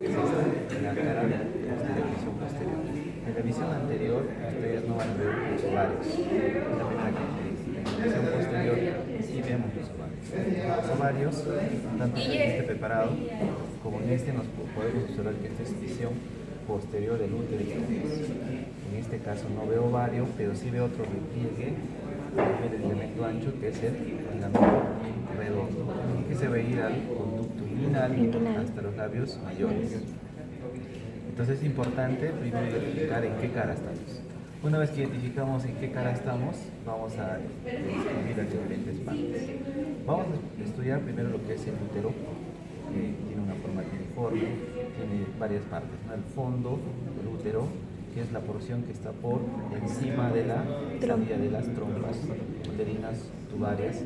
En la cara posterior, visión posterior. En la visión anterior, ustedes no van a ver los ovarios. Es la primera característica. En la visión posterior, sí vemos los ovarios. Los ovarios, tanto en este preparado como en este, nos podemos observar que esta es visión posterior del útero y trompas. En este caso no veo ovario, pero sí veo otro repliegue del ligamento ancho, que es el ligamento redondo, que se va a ir al conducto inguinal hasta los labios mayores. Entonces es importante primero identificar en qué cara estamos. Una vez que identificamos en qué cara estamos, vamos a describir las diferentes partes. Vamos a estudiar primero lo que es el útero, que tiene una forma uniforme, tiene varias partes, ¿no? El fondo del útero, que es la porción que está por encima de la salida de las trompas uterinas, tubarias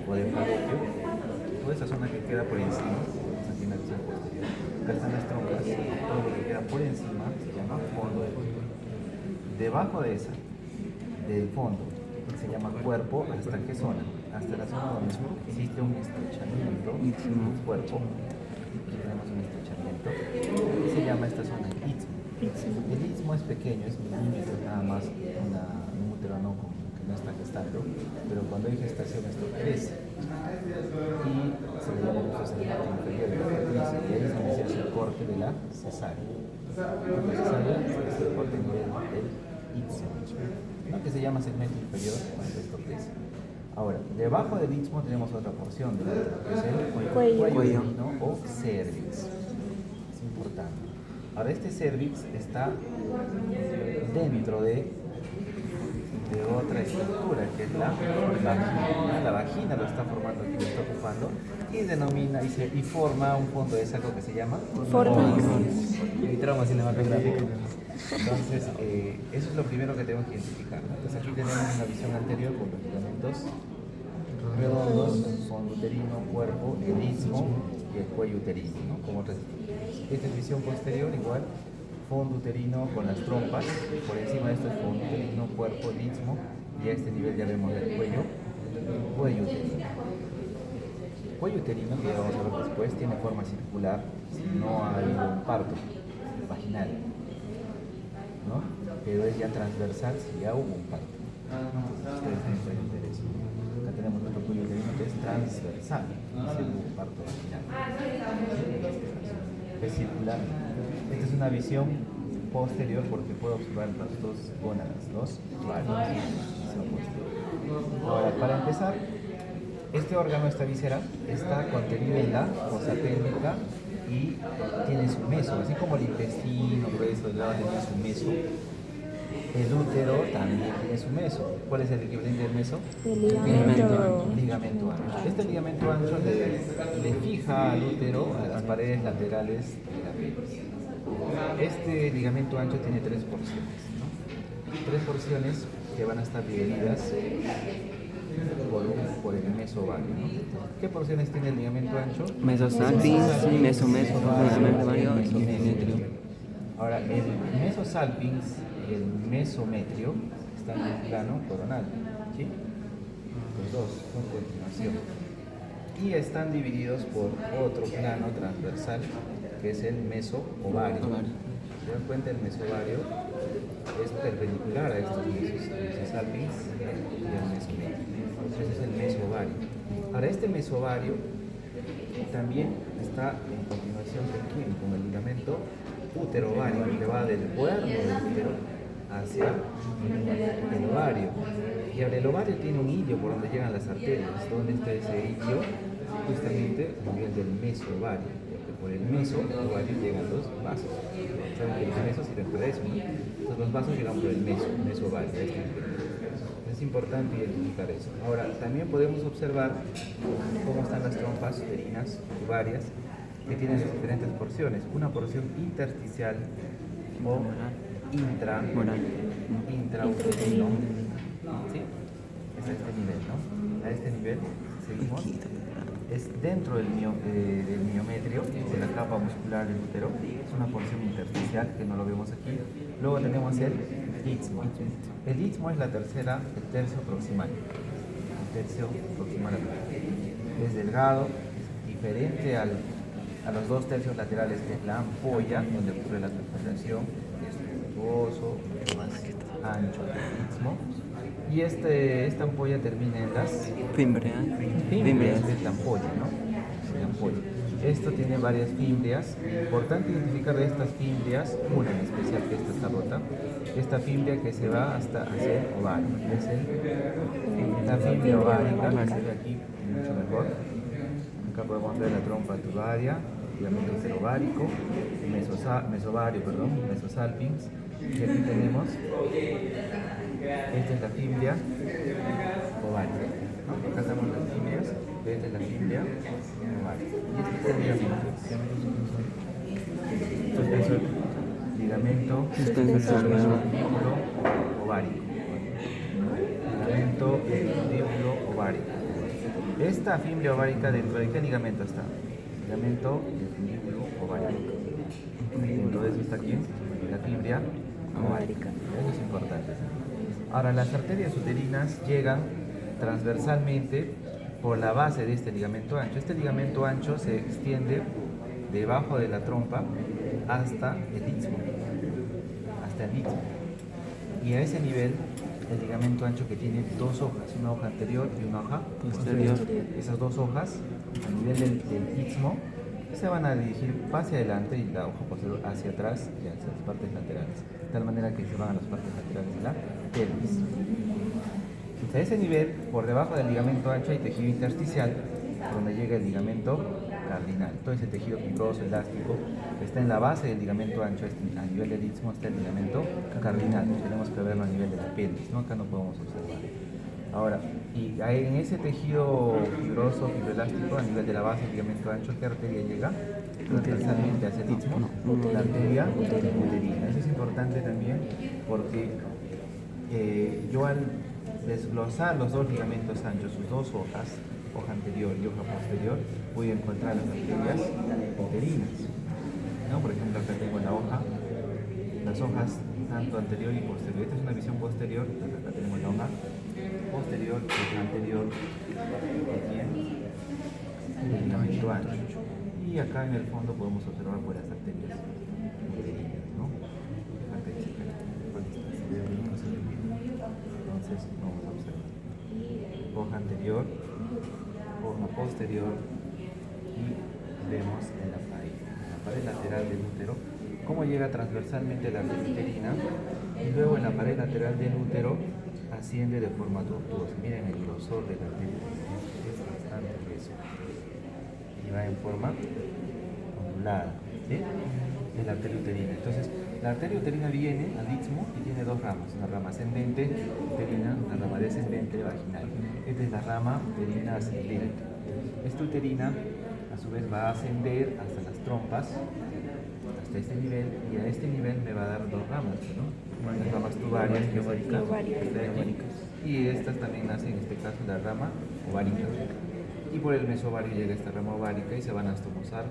o de falopio. Toda esa zona que queda por encima, aquí en la visión posterior, acá están las trompas, todo lo que queda por encima se llama fondo del útero. Debajo de esa, del fondo, se llama cuerpo. ¿Hasta qué zona? Hasta la zona donde existe un estrechamiento del cuerpo. Aquí tenemos un estrechamiento. Y se llama esta zona el istmo. El istmo es pequeño, es milímetros nada más, un útero no, que no está gestando, pero cuando hay gestación esto crece. Y se le llama el segmento inferior de la matriz, y ahí es donde se hace el corte de la cesárea. La cesárea es el corte nivel del istmo, ¿no? Que se llama segmento inferior cuando esto crece. Ahora, debajo del istmo tenemos otra porción del útero, que es el cuello uterino o cervix. Es importante. Ahora, este cervix está dentro de otra estructura, que es la vagina. La vagina lo está formando aquí, lo está ocupando, y denomina y forma un fondo de saco que se llama fornix. Mi trauma cinematográfico. Entonces, eso es lo primero que tenemos que identificar, ¿no? Entonces, aquí tenemos una visión anterior con los ligamentos redondos, fondo uterino, cuerpo, el istmo y el cuello uterino, ¿no? Como otras estructuras. Esta es visión posterior, igual, fondo uterino con las trompas, por encima de esto es fondo uterino, cuerpo, el istmo, y a este nivel ya vemos el cuello uterino. El cuello uterino, que ya vamos a ver después, tiene forma circular si no ha habido un parto vaginal, ¿no? Pero es ya transversal si ya hubo un parto. Ustedes pueden ver eso. Acá tenemos nuestro cuello uterino que es transversal si hubo un parto vaginal. Es circular. Esta es una visión posterior porque puedo observar las dos gónadas, dos ovarios. Ahora, para empezar, este órgano, esta víscera, está contenido en la fosa pélvica y tiene su meso, así como el intestino grueso del lado tiene su meso. El útero también tiene su meso. ¿Cuál es el equivalente del meso? El ligamento. Ligamento ancho. Este ligamento ancho le fija al útero a las paredes laterales de la pelvis. Este ligamento ancho tiene tres porciones, ¿no? Tres porciones que van a estar divididas por el mesovario, ¿no? ¿Qué porciones tiene el ligamento ancho? Mesosalpinx, mesometrio y mesometrio. Ahora, el mesosalpinx y el mesometrio están en el plano coronal, ¿sí? Los dos con continuación. Y están divididos por otro plano transversal, que es el mesoovario. ¿Se dan cuenta? El mesovario es perpendicular a estos mesos, el mesosalpinx y el mesometrio. Ese es el mesovario. Ahora, este mesovario también está en continuación con el ligamento útero-ovario, que va del cuerno del útero hacia el ovario. Y ahora el ovario tiene un hillo por donde llegan las arterias. ¿Dónde está ese hillo? Justamente a nivel del mesovario, porque por el meso-ovario llegan los vasos. Saben que los mesos sirven para eso, ¿no? Entonces los vasos llegan por el mesovario. Es importante identificar eso. Ahora, también podemos observar cómo están las trompas uterinas, tubarias, que tienen sus diferentes porciones. Una porción intersticial o intrauterino, ¿sí? Es a este nivel, ¿no? A este nivel seguimos. Es dentro del miometrio, de la capa muscular del útero. Es una porción intersticial que no lo vemos aquí. Luego tenemos el istmo. El istmo es el tercio proximal. El tercio proximal al útero. Es delgado, es diferente al a los 2/3 laterales, que es la ampolla, donde ocurre la transpiración, que es voluptuoso, más ancho que el istmo. Y esta ampolla termina en las Fimbrias. fimbrias, que es la ampolla, ¿no? La ampolla. Esto tiene varias fimbrias. Importante identificar de estas fimbrias, una en especial que esta está rota, esta fimbria que se va hasta hacia el ovario, que es la fimbria ovárica, que se ve aquí mucho mejor. Acá podemos ver la trompa tubaria, ligamento interovárico, mesosalpinx. Y aquí tenemos, esta es la fimbria ovárica, ¿no? Acá tenemos las fimbrias, esta es la fimbria ovárica. Y este es el ligamento suspensor, ligamento epicondíbulo ovárico. Ligamento epicondíbulo ovárico. Esta fimbria ovárica, ¿dentro de qué ligamento está? Ligamento epicondíbulo ovárico. Dentro de eso está aquí la fimbria ovárica. Eso es importante. Ahora, las arterias uterinas llegan transversalmente por la base de este ligamento ancho. Este ligamento ancho se extiende debajo de la trompa hasta el istmo. Y a ese nivel, el ligamento ancho, que tiene dos hojas, una hoja anterior y una hoja posterior. Esas dos hojas, a nivel del istmo, se van a dirigir hacia adelante y la hoja posterior hacia atrás y hacia las partes laterales, de tal manera que se van a las partes laterales de la pelvis. A ese nivel, por debajo del ligamento ancho, hay tejido intersticial, donde llega el ligamento cardinal. Todo ese tejido fibroso, elástico, que está en la base del ligamento ancho, a nivel del istmo está el ligamento cardinal. Tenemos que verlo a nivel de la pelvis, ¿no? Acá no podemos observar. Ahora, y en ese tejido fibroso, fibroelástico, a nivel de la base del ligamento ancho, ¿qué arteria llega? Transversalmente hacia el istmo, la arteria uterina. Eso es importante también porque yo al desglosar los dos ligamentos anchos, sus dos hojas, hoja anterior y hoja posterior, voy a encontrar las arterias uterinas, ¿no? Por ejemplo, acá tengo la hoja, las hojas tanto anterior y posterior. Esta es una visión posterior, entonces acá tenemos la hoja posterior, hoja anterior, el ligamento ancho. Y acá en el fondo podemos observar por las arterias uterinas, ¿no? Entonces vamos a observar hoja anterior, hoja posterior, y vemos en la pared lateral del útero cómo llega transversalmente la arteria uterina, y luego en la pared lateral del útero asciende de forma tortuosa. Miren el grosor de la arteria uterina, es bastante grueso y va en forma ondulada, ¿sí? Es la arteria uterina. Entonces, la arteria uterina viene al istmo y tiene dos ramas, una rama ascendente uterina, una rama descendente vaginal. Esta es la rama uterina ascendente. Esta uterina, a su vez, va a ascender hasta las trompas, hasta este nivel, y a este nivel me va a dar dos ramas, ¿no? Las ramas tubarias y ováricas, y estas también nacen, en este caso, la rama ovárica. Y por el mesovario llega esta rama ovárica y se van a estomosar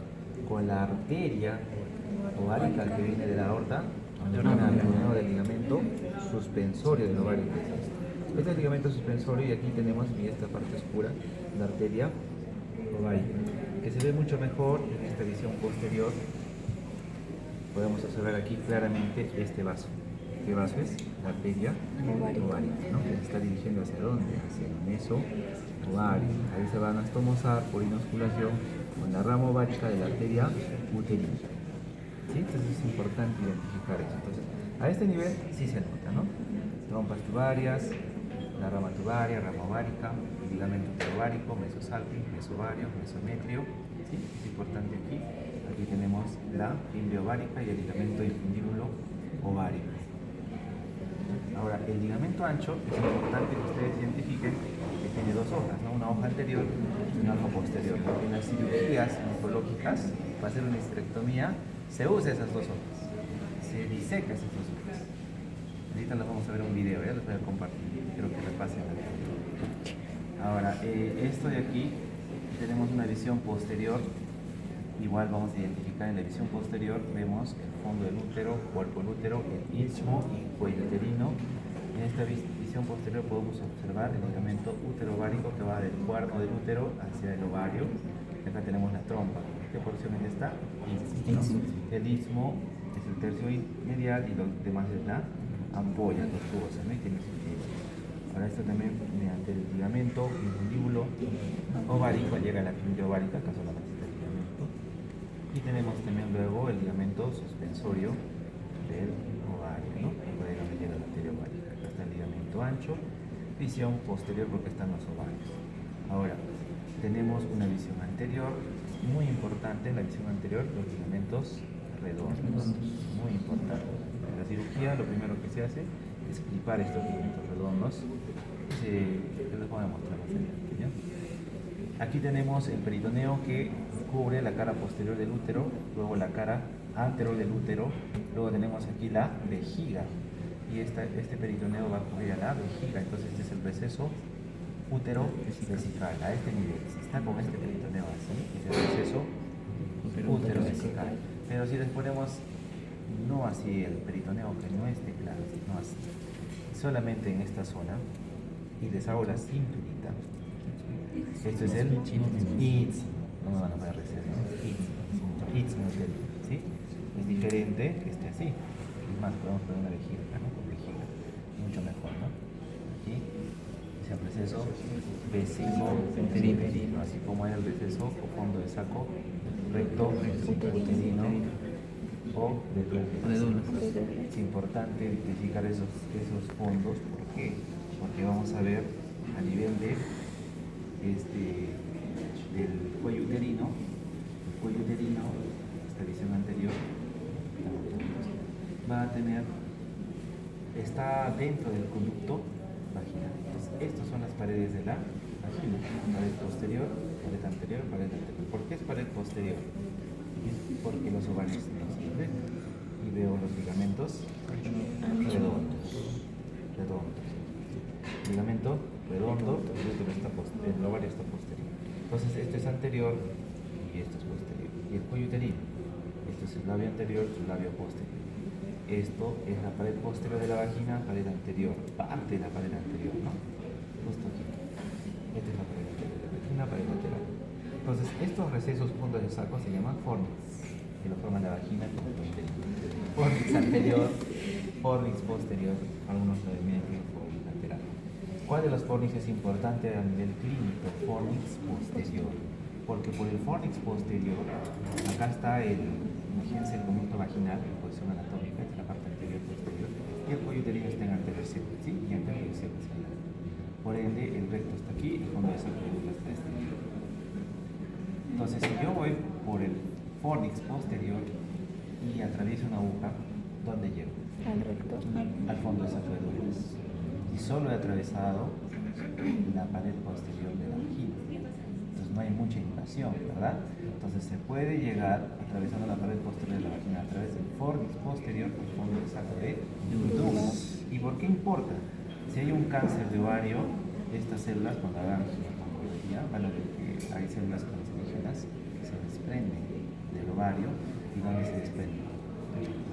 con la arteria ovárica que viene de la aorta, donde viene al del ligamento suspensorio del ovario. Este es el ligamento suspensorio, y aquí tenemos esta parte oscura, la arteria ovárica, que se ve mucho mejor en esta visión posterior. Podemos observar aquí claramente este vaso. ¿Qué vaso es? La arteria ovárica, ¿no? Que se está dirigiendo hacia dónde, hacia el meso ovario. Ahí se van a estomosar por inosculación con la rama ovárica de la arteria uterina. ¿Sí? Entonces es importante identificar eso. Entonces, a este nivel sí se nota, ¿no? Trompas tubarias, la rama tubaria, rama ovárica, ligamento interovárico, mesosalpinx, mesovario, mesometrio. ¿Sí? Es importante aquí. Aquí tenemos la fimbria ovárica y el ligamento infundíbulo ovárico. Ahora, el ligamento ancho es importante que ustedes identifiquen que tiene dos hojas, ¿no? Una hoja anterior y una hoja posterior. En las cirugías oncológicas, para hacer una histerectomía, se usa esas dos hojas, se diseca esas dos hojas. Ahorita los vamos a ver en un video, ya los voy a compartir, quiero que repasen. Ahora, esto de aquí, tenemos una visión posterior. Igual vamos a identificar en la visión posterior, vemos el fondo del útero, cuerpo del útero, el istmo y cuello uterino. En esta visión posterior podemos observar el ligamento útero-ovárico que va del cuerno del útero hacia el ovario. Acá tenemos la trompa. ¿Qué porción es esta? Istmo. El istmo es el tercio medial y lo demás es la ampolla tortuosa, ¿no? Y tiene sentido. Ahora esto también mediante el ligamento infundíbulo ovárico llega a la fibra ovárica, acá solamente está el ligamento. Y tenemos también luego el ligamento suspensorio del ovario, ¿no? Por ahí donde llega la arteria ovárica. Acá está el ligamento ancho, visión posterior porque están los ovarios. Ahora, tenemos una visión anterior, muy importante, la visión anterior, los ligamentos redondos, muy importante. En la cirugía lo primero que se hace es clipar estos ligamentos redondos. Yo les voy a mostrar más adelante, ¿ya? Aquí tenemos el peritoneo que cubre la cara posterior del útero, luego la cara anterior del útero, luego tenemos aquí la vejiga y este peritoneo va a cubrir a la vejiga, entonces este es el receso útero vesical, a este nivel. Si está con este peritoneo así, es el receso útero vesical. Pero si les ponemos no así el peritoneo, que no esté claro, no así, solamente en esta zona, y les hago la cinturita. Esto es el istmo, no me van a poder decir, ¿no? Istmo, ¿sí? Es diferente que esté así. Es más, podemos poner una vejiga acá, ¿no? Con vejiga, mucho mejor, ¿no? Aquí es el receso vesículo-periferino, así como era el receso o fondo de saco recto, uterino o de Douglas. Es importante identificar esos fondos, ¿por qué? Porque vamos a ver a nivel del cuello uterino, esta visión anterior, va a tener, está dentro del conducto vaginal. Entonces, estas son las paredes de la vagina, pared posterior, pared anterior, pared anterior. ¿Por qué es pared posterior? Porque los ovarios no se ven y veo los ligamentos redondos. Ligamento redondo, el ovario está posterior. Entonces esto es anterior y esto es posterior. Y el cuello uterino, esto es el labio anterior, su labio posterior. Esto es la pared posterior de la vagina, pared anterior, parte de la pared anterior, ¿no? Justo aquí. Esta es la pared anterior de la vagina, pared lateral. Entonces estos recesos puntos de saco se llaman fornix, que lo forman la vagina con el cuello uterino. Fornix anterior, fornix posterior, algunos lo denominan como fornix lateral. ¿Cuál de los fornix es importante a nivel clínico? Fornix posterior. Porque por el fornix posterior, acá está imagínense el conducto vaginal en posición anatómica, entre la parte anterior y posterior, y el cuello uterino está en anterior, ¿sí? Y anterior cervical. Por ende, el recto está aquí y el fondo de saco está este nivel. Entonces, si yo voy por el fornix posterior y atravieso una aguja, ¿dónde llego? Al recto. Al fondo de saco de Douglas. Y solo he atravesado la pared posterior de la vagina. Entonces no hay mucha invasión, ¿verdad? Entonces se puede llegar atravesando la pared posterior de la vagina a través del fornix posterior al fondo de saco de Douglas. ¿Y por qué importa? Si hay un cáncer de ovario, estas células cuando hagan ginecología van a ver que hay células cancerígenas que se desprenden del ovario y donde se desprenden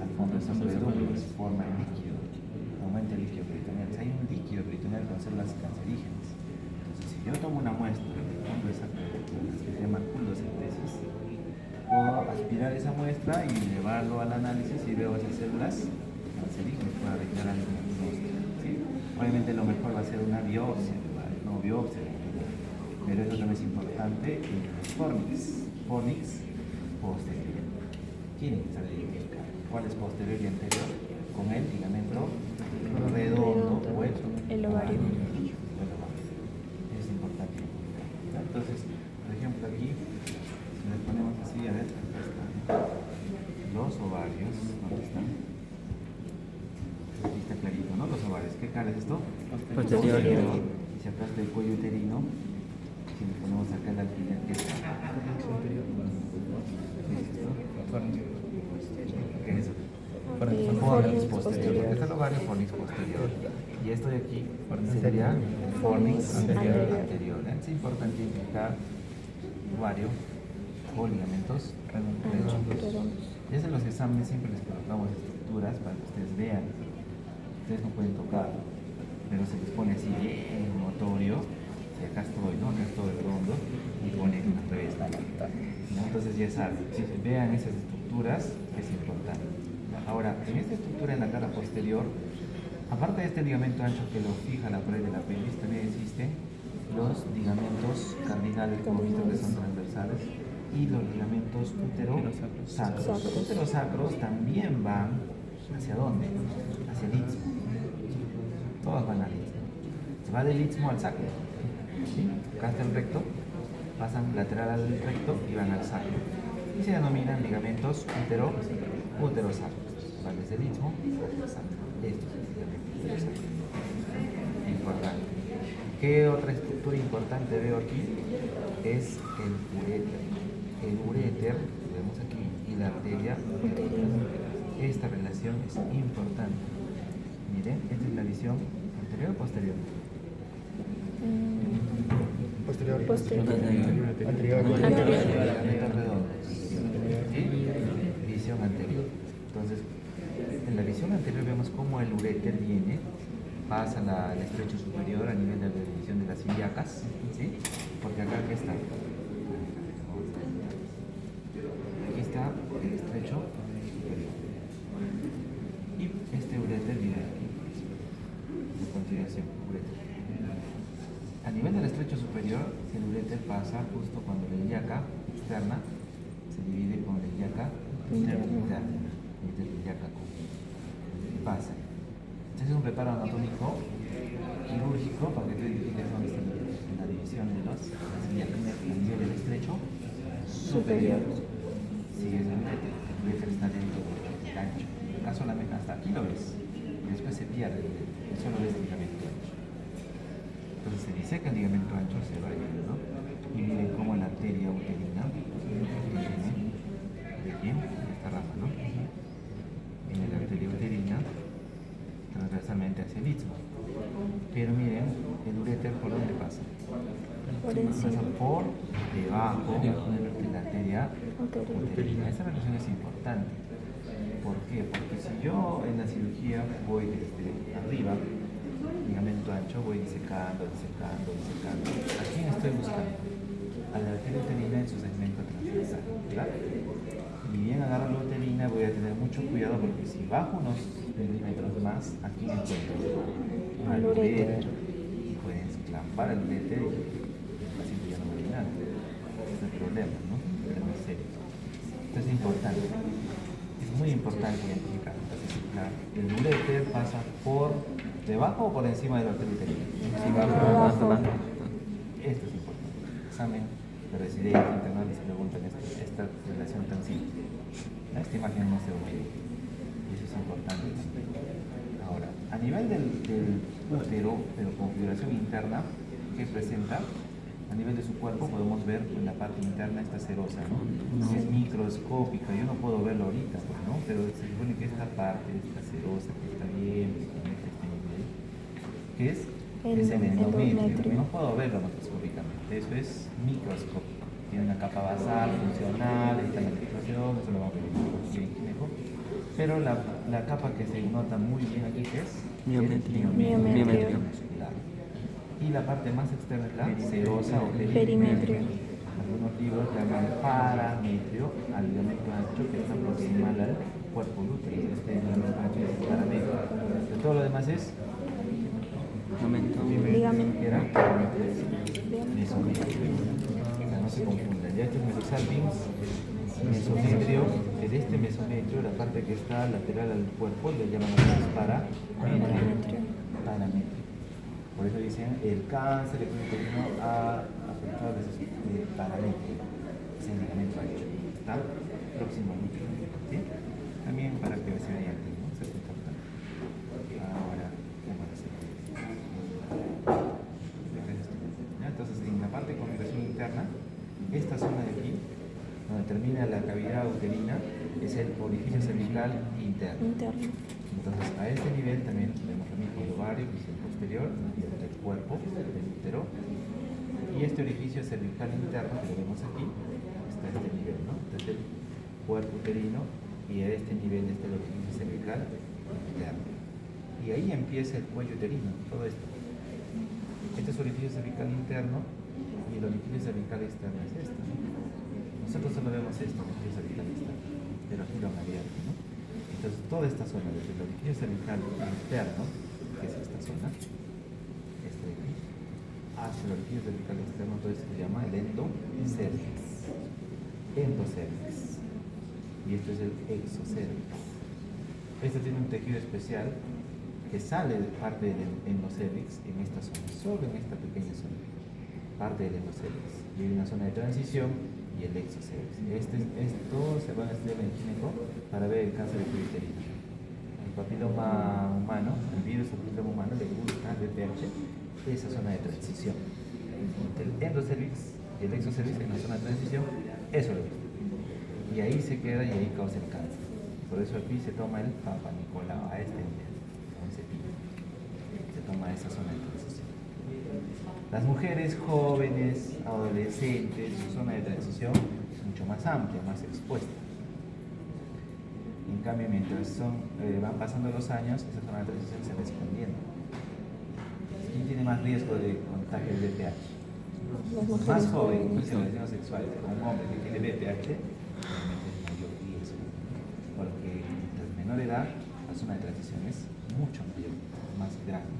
al fondo de saco de Douglas, forma el líquido, aumenta el líquido peritoneal. Si hay un líquido peritoneal con células cancerígenas, entonces si yo tomo una muestra del fondo de saco de Douglas que se llama culocentesis, puedo aspirar esa muestra y llevarlo al análisis y veo esas células cancerígenas para declarar el diagnóstico, ¿sí? Obviamente lo mejor va a ser una biopsia, no biopsia, pero eso también es importante en los fornix posterior. Tienen que saber identificar cuál es posterior y anterior con el ligamento redondo o el ovario. Es importante. Entonces, por ejemplo, aquí, si les ponemos así, a ver, acá están los ovarios. ¿Dónde están? Aquí está clarito, ¿no? Los ovarios. ¿Qué cara es esto? Posterior. Y si acá está el cuello uterino, si le ponemos acá el alfiler, ¿qué es? ¿Qué es eso? Fornix posterior. Este es el ovario fornix posterior. Y esto de aquí sería fornix anterior. Es importante identificar ovario o ligamentos redondos. Y es en los exámenes siempre les colocamos estructuras para que ustedes vean. Ustedes no pueden tocar, pero se les pone así bien notorio. y acá estoy, ¿no? Acá estoy redondo y pone al revés, ¿no? Entonces ya saben, si vean esas estructuras, es importante. Ahora, en esta estructura en la cara posterior, aparte de este ligamento ancho que lo fija a la pared del apéndice, también existen los ligamentos cardinales, como visto que son transversales, y los ligamentos uterosacros. Los uterosacros también van ¿hacia dónde? Hacia el istmo. Todos van al istmo. Se va del istmo al sacro. ¿Sí? Acá está el recto, pasan lateral al recto y van al sacro. Y se denominan ligamentos uterosacros. Van desde el istmo al sacro. Estos son ligamentos uterosacros. Importante. ¿Qué otra estructura importante veo aquí? Es el uréter. El uréter, lo vemos aquí, y la arteria uterina. Esta relación es importante. Miren, esta es la visión anterior o posterior. Posterior. Anterior. Ligamentos redondos. ¿Sí? Visión anterior. Entonces, en la visión anterior vemos cómo el uréter viene, pasa al estrecho superior a nivel de la división de las ilíacas, ¿sí? Porque acá, ¿qué está? Aquí está el estrecho superior. Y este uréter viene aquí. A continuación, uréter. A nivel del estrecho superior, el uréter pasa justo cuando la ilíaca externa se divide con la ilíaca interna. Este es la ilíaca pasa. Este es un preparo anatómico quirúrgico para que tú identifiques dónde está la división de las ilíacas. A nivel del estrecho superior. Sigue el uréter está dentro del ancho. Acá solamente hasta aquí lo ves. Y después se pierde el uréter. Solo ves el ligamento ancho. Entonces se diseca el ligamento ancho, se va yendo, ¿no? Y miren cómo la arteria uterina viene de aquí, esta rama, ¿no? Viene la arteria uterina transversalmente hacia el istmo. Pero miren, el uréter ¿por dónde pasa? Pasa por debajo de la arteria uterina. Esa relación es importante. ¿Por qué? Porque si yo en la cirugía voy desde arriba, ligamento ancho, voy disecando. ¿A quién estoy buscando? A la arteria uterina en su segmento transversal, ¿verdad? Y bien agarro la uterina, voy a tener mucho cuidado porque si bajo unos milímetros más, aquí me encuentro al uréter y puedes clampar el uréter y el paciente ya no va a orinar. Ese es el problema, ¿no? El problema es serio. Esto es importante. Es muy importante identificar. Entonces, el uréter pasa por debajo o por encima de la arteria uterina. Abajo. Esto es importante. Examen de residencia internal y se preguntan esta relación tan simple. Esta imagen no se olvida. Y eso es importante también. Ahora, a nivel del útero, pero configuración interna, ¿qué presenta? A nivel de su cuerpo podemos ver en la parte interna esta serosa, ¿no? Es microscópica, yo no puedo verlo ahorita, pues, ¿no? Pero se supone que esta parte, esta serosa que está bien, ¿qué es? Es el endometrio. No puedo verlo macroscópicamente, eso es microscópico. Tiene una capa basal, funcional, está la filtración, eso lo vamos a ver mejor. Pero la capa que se nota muy bien aquí, ¿qué es? Miometrio. Muscular. Y la parte más externa es la serosa o Perimetrio. Algunos libros llaman parametrio al ligamento ancho que está proximal al cuerpo lúteo. Este ligamento ancho es el parametrio. Pero todo lo demás es Ligamento. que era mesometrio. No se confundan. Ya este es mesosalpinx, mesometrio. De este mesometrio, la parte que está lateral al cuerpo, le llaman parametrio. Por eso dicen el cáncer de cuello uterino ha afectado el parametrio, es el ligamento ancho. Está próximo al útero, ¿sí? También para que se vea antes, ¿no? Eso es importante. Ahora, ¿qué más? Entonces, en la parte de configuración interna, esta zona de aquí, donde termina la cavidad uterina, es el orificio cervical interno. Entonces, a este nivel también vemos lo mismo, el ovario, visión posterior, del cuerpo, del útero. Y este orificio cervical interno, que lo vemos aquí, está a este nivel, ¿no? Desde el cuerpo uterino y a este nivel está el orificio cervical interno. Y ahí empieza el cuello uterino, todo esto. Este es orificio cervical interno y el orificio cervical externo es este, ¿no? Nosotros solo vemos esto, el orificio cervical externo, pero aquí lo han abierto, ¿no? Entonces toda esta zona, desde el orificio cervical interno, que es esta zona, este de aquí, hacia el orificio cervical externo, entonces se llama el endocervix. Endocervix. Y esto es el exocervix. Este tiene un tejido especial que sale de parte del endocervix en esta zona, solo en esta pequeña zona, parte del endocervix. Y hay una zona de transición y el exocervix. Esto se va a estudiar en el gineco para ver el cáncer de cuello uterino. El papiloma humano, el virus del papiloma humano le gusta el VPH, esa zona de transición. El endocervix y el exocervix en la zona de transición, eso lo mismo. Y ahí se queda y ahí causa el cáncer. Por eso aquí se toma el Papa Nicolau a este nivel. Se toma esa zona de transición. Las mujeres jóvenes, adolescentes, su zona de transición es mucho más amplia, más expuesta. En cambio, mientras van pasando los años, esa zona de transición se va escondiendo. ¿Quién tiene más riesgo de contagio de VPH? Las mujeres Más joven, jóvenes. incluso en relaciones sexuales, con un hombre que tiene VPH, realmente es mayor riesgo. Porque mientras menor edad, la zona de transición es mucho mayor, más grande.